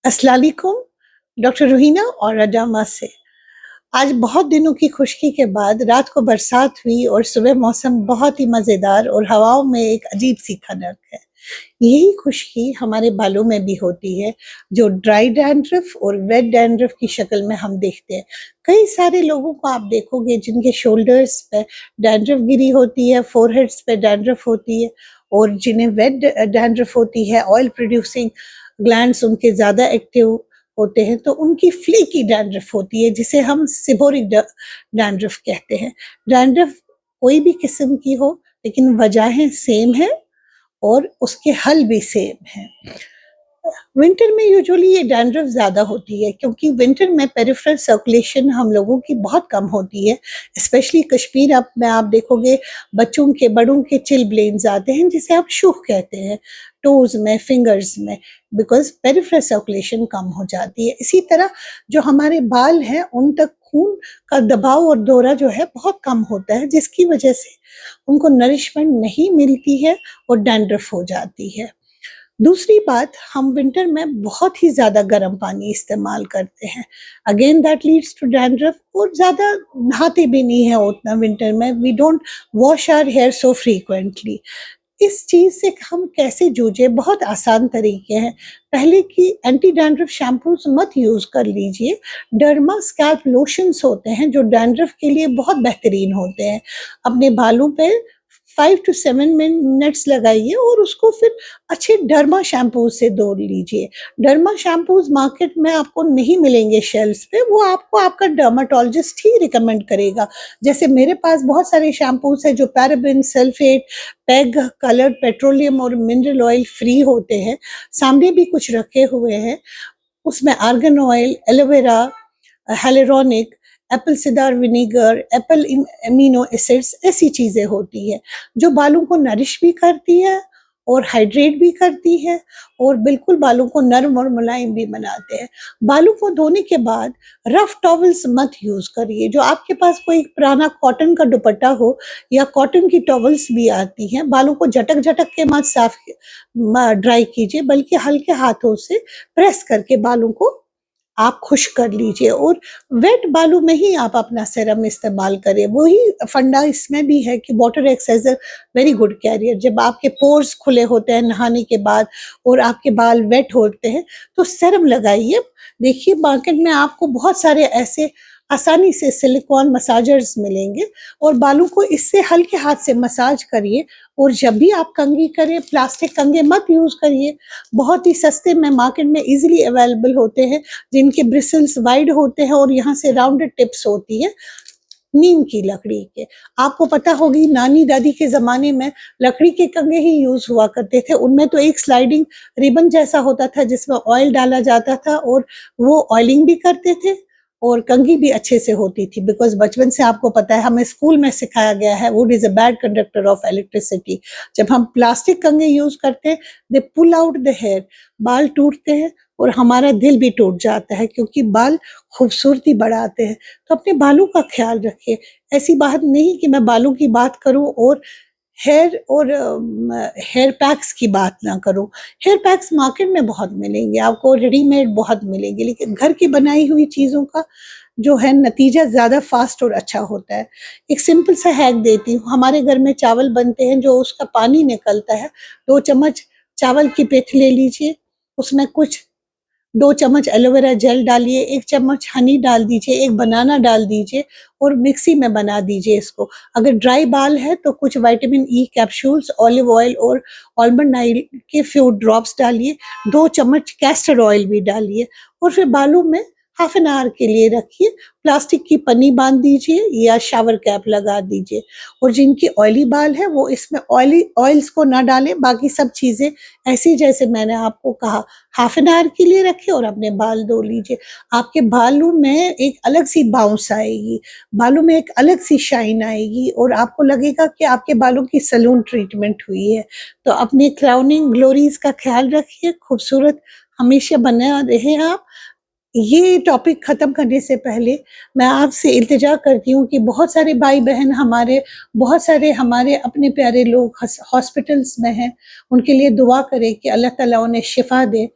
अस्सलाम वालेकुम, डॉक्टर रूहीना और अडामा से। आज बहुत दिनों की खुश्की के बाद रात को बरसात हुई और सुबह मौसम बहुत ही मज़ेदार और हवाओं में एक अजीब-सी खनक है। यही खुश्की हमारे बालों में भी होती है, जो ड्राई डैंड्रफ और वेट डैंड्रफ की शक्ल में हम देखते हैं। कई सारे लोगों को आप देखोगे जिनके शोल्डर्स पे डैंड्रफ गिरी होती है, फोरहेड्स पे डैंड्रफ होती है और जिन्हें वेट डैंड्रफ होती है, ऑयल प्रोड्यूसिंग ग्लैंड्स उनके ज़्यादा एक्टिव होते हैं, तो उनकी फ्लेकी डैंड्रफ होती है, जिसे हम सिबोरिक डैंड्रफ कहते हैं। डैंड्रफ कोई भी किस्म की हो, लेकिन वजहें सेम हैं और उसके हल भी सेम हैं। विंटर में यूजुअली ये डैंड्रफ ज़्यादा होती है क्योंकि विंटर में पेरिफेरल सर्कुलेशन हम लोगों की बहुत कम होती है। स्पेशली कश्मीर आप में आप देखोगे बच्चों के, बड़ों के चिलब्लेन्स आते हैं जिसे आप शुह कहते हैं, टोज़ में, फिंगर्स में, बिकॉज़ पेरिफेरल सर्कुलेशन कम हो जाती है। इसी तरह जो हमारे बाल हैं उन तक खून का दबाव और दौरा जो है बहुत कम होता है, जिसकी वजह से उनको नरिशमेंट नहीं मिलती है और डैंड्रफ हो जाती है। दूसरी बात, हम विंटर में बहुत ही ज़्यादा गर्म पानी इस्तेमाल करते हैं। Again that leads to dandruff और ज़्यादा नहाते भी नहीं हैं उतना विंटर में। We don't wash our hair so frequently. इस चीज़ से हम कैसे जूझें? बहुत आसान तरीके हैं। पहले कि एंटी डैंड्रफ शैम्पूज़ मत यूज़ कर लीजिए। डर्मा स्कैल्प लोशन्स होते हैं जो डैंड्रफ के लिए बहुत बेहतरीन होते हैं। अपने बालों पे 5 टू 7 मिनट्स लगाइए और उसको फिर अच्छे डर्मा शैम्पू से धो लीजिए। डर्मा शैम्पूज़ मार्केट में आपको नहीं मिलेंगे शेल्फ्स पे, वो आपको आपका डर्माटोलॉजिस्ट ही रिकमेंड करेगा। जैसे मेरे पास बहुत सारे शैम्पूज़ हैं जो paraben, sulphate, peg, coloured petroleum और मिनरल ऑयल फ्री होते हैं। सामने भी कुछ रखे हुए हैं, उसमें argan oil, aloe vera, hyaluronic, Apple cedar vinegar, Apple amino acids, ऐसी चीज़ें होती हैं जो बालों को नरिश भी करती है और हाइड्रेट भी करती है और बिल्कुल बालों को नर्म और मुलायम भी बनाते हैं। बालों को धोने के बाद रफ टॉवल्स मत यूज़ करिए। जो आपके पास कोई पुराना कॉटन का दुपट्टा हो या कॉटन की टॉवल्स भी आती हैं, बालों को झटक-झटक के मत ड्राई कीजिए, बल्कि हल्के हाथों से प्रेस करके बालों को आप खुश्क कर लीजिए और वेट बालों में ही आप अपना सीरम इस्तेमाल करें। वही फंडा इसमें भी है कि water acts as a very good carrier. जब आपके पोर्स खुले होते हैं नहाने के बाद और आपके बाल वेट होते हैं, तो सीरम लगाइए। देखिए मार्केट में आपको बहुत सारे ऐसे आसानी से सिलिकॉन मसाजर्स मिलेंगे और बालों को इससे हल्के हाथ से मसाज करिए और जब भी आप कंघी करें, प्लास्टिक कंघे मत यूज़ करिए। बहुत ही सस्ते में मार्केट में ईज़िली अवेलेबल होते हैं, जिनके ब्रिसल्स वाइड होते हैं और यहाँ से राउंडेड टिप्स होती हैं, नीम की लकड़ी के। आपको पता होगी नानी-दादी के ज़माने में लकड़ी के कंघे ही यूज़ हुआ करते थे। उनमें तो एक स्लाइडिंग रिबन जैसा होता था जिसमें ऑयल डाला जाता था और वो ऑयलिंग भी करते थे और कंघी भी अच्छे से होती थी, बिकॉज़ बचपन से आपको पता है हमें स्कूल में सिखाया गया है would is a bad conductor of electricity. जब हम प्लास्टिक कंघे यूज़ करते हैं, दे पुल आउट द हेयर, बाल टूटते हैं और हमारा दिल भी टूट जाता है क्योंकि बाल खूबसूरती बढ़ाते हैं। तो अपने बालों का ख़्याल रखिए। ऐसी बात नहीं कि मैं बालों की बात करूँ और हेयर पैक्स की बात ना करूँ। हेयर पैक्स मार्केट में बहुत मिलेंगे, आपको रेडीमेड बहुत मिलेंगे, लेकिन घर की बनाई हुई चीज़ों का जो है नतीजा ज़्यादा फ़ास्ट और अच्छा होता है। एक सिंपल सा हैक देती हूँ, हमारे घर में चावल बनते हैं जो उसका पानी निकलता है, 2 चम्मच चावल की पिथ ले लीजिए, उसमें कुछ 2 चम्मच एलोवेरा जेल डालिए, 1 चम्मच हनी डाल दीजिए, 1 बनाना डाल दीजिए और मिक्सी में बना दीजिए इसको। अगर ड्राई बाल है तो कुछ vitamin E capsules, olive oil और आलमंड ऑयल के फ्यू ड्रॉप्स डालिए, 2 चम्मच कैस्टर ऑयल भी डालिए और फिर बालों में हाफ एन आवर के लिए रखिए। प्लास्टिक की पन्नी बाँध दीजिए या शावर कैप लगा दीजिए और जिनकी ऑयली बाल है वो इसमें ऑयल्स को ना डालें, बाकी सब चीज़ें ऐसी जैसे मैंने आपको कहा हाफ एन आवर के लिए रखिए और अपने बाल धो लीजिए। आपके बालों में एक अलग सी बाउंस आएगी, बालों में एक अलग सी शाइन आएगी और आपको लगेगा कि आपके बालों की सैलून ट्रीटमेंट हुई है। तो अपने क्राउनिंग ग्लोरीज का ख्याल रखिए, खूबसूरत हमेशा बने रहें आप। ये टॉपिक ख़त्म करने से पहले मैं आपसे इल्तिजा करती हूँ कि बहुत सारे भाई-बहन हमारे, बहुत सारे हमारे अपने प्यारे लोग हॉस्पिटल्स में हैं, उनके लिए दुआ करें कि अल्लाह ताला उन्हें शिफ़ा दे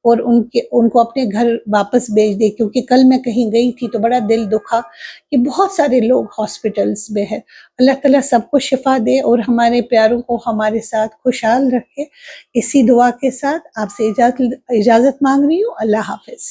और उनको अपने घर वापस भेज दे, क्योंकि कल मैं कहीं गई थी तो बड़ा दिल दुखा कि बहुत सारे लोग हॉस्पिटल्स में हैं। अल्लाह ताला सबको शिफा दे और हमारे प्यारों को हमारे साथ खुशहाल रखे। इसी दुआ के साथ आपसे इजाज़त माँग रही हूँ। अल्लाह हाफ़िज़।